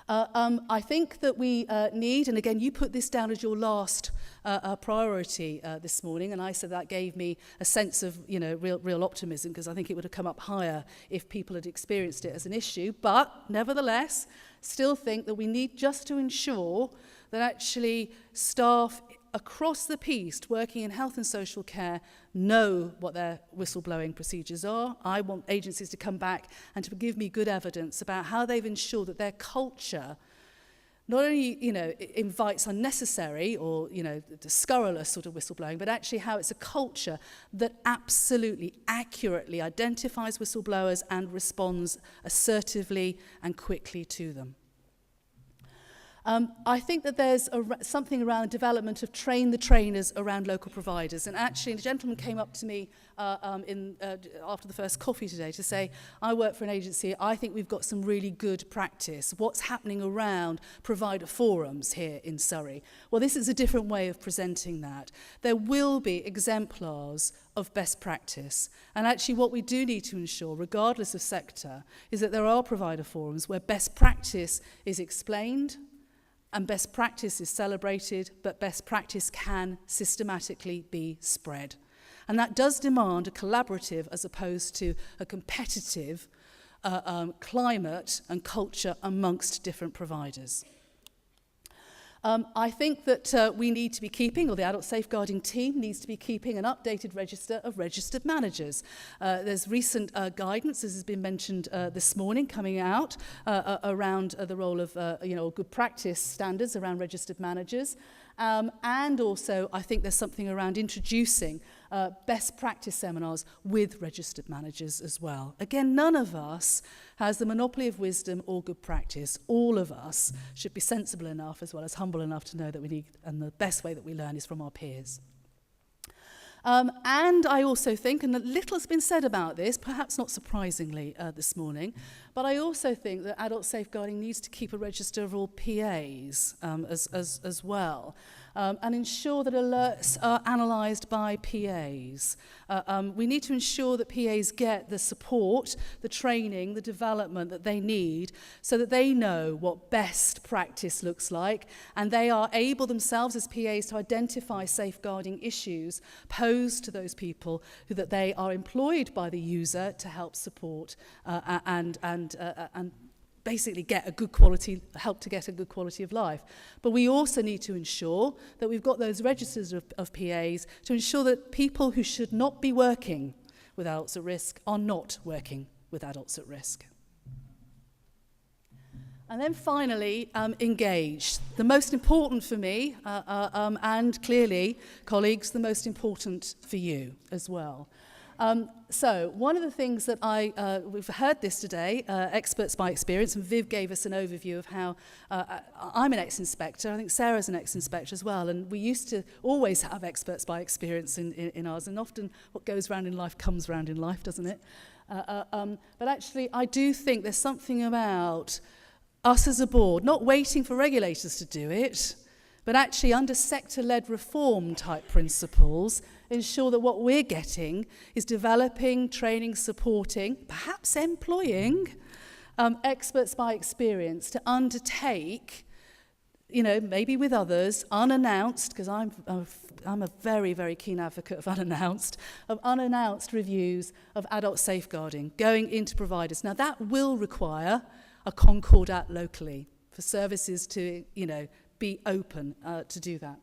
I think that we need, and again, you put this down as your last priority this morning, and I said that gave me a sense of, real optimism, because I think it would have come up higher if people had experienced it as an issue. But nevertheless, still think that we need just to ensure that actually staff across the piece working in health and social care know what their whistleblowing procedures are. I want agencies to come back and to give me good evidence about how they've ensured that their culture not only, invites unnecessary or, the scurrilous sort of whistleblowing, but actually how it's a culture that absolutely accurately identifies whistleblowers and responds assertively and quickly to them. I think that there's something around development of train the trainers around local providers. And actually, a gentleman came up to me after the first coffee today to say, I work for an agency, I think we've got some really good practice. What's happening around provider forums here in Surrey? Well, this is a different way of presenting that. There will be exemplars of best practice. And actually what we do need to ensure, regardless of sector, is that there are provider forums where best practice is explained, and best practice is celebrated, but best practice can systematically be spread. And that does demand a collaborative as opposed to a competitive climate and culture amongst different providers. I think that we need to be keeping, or the adult safeguarding team needs to be keeping, an updated register of registered managers. There's recent guidance, as has been mentioned this morning, coming out around the role of good practice standards around registered managers. And also, I think there's something around introducing best practice seminars with registered managers as well. Again, none of us has the monopoly of wisdom or good practice. All of us should be sensible enough as well as humble enough to know that we need, and the best way that we learn is from our peers. And I also think, and little has been said about this, perhaps not surprisingly this morning, but I also think that adult safeguarding needs to keep a register of all PAs as well, and ensure that alerts are analysed by PAs. We need to ensure that PAs get the support, the training, the development that they need so that they know what best practice looks like, and they are able themselves as PAs to identify safeguarding issues posed to those people that they are employed by the user to help support and basically get a good quality, help to get a good quality of life. But we also need to ensure that we've got those registers of PAs to ensure that people who should not be working with adults at risk are not working with adults at risk. And then finally, engage. The most important for me, and clearly, colleagues, the most important for you as well. So one of the things that we've heard this today, experts by experience, and Viv gave us an overview of how I'm an ex-inspector. I think Sarah's an ex-inspector as well, and we used to always have experts by experience in ours, and often what goes round in life comes round in life, doesn't it? But actually, I do think there's something about us as a board not waiting for regulators to do it, but actually under sector-led reform type principles, ensure that what we're getting is developing, training, supporting, perhaps employing experts by experience to undertake, maybe with others, unannounced, because I'm a very, very keen advocate of unannounced reviews of adult safeguarding going into providers. Now that will require a concordat locally for services to, be open to do that.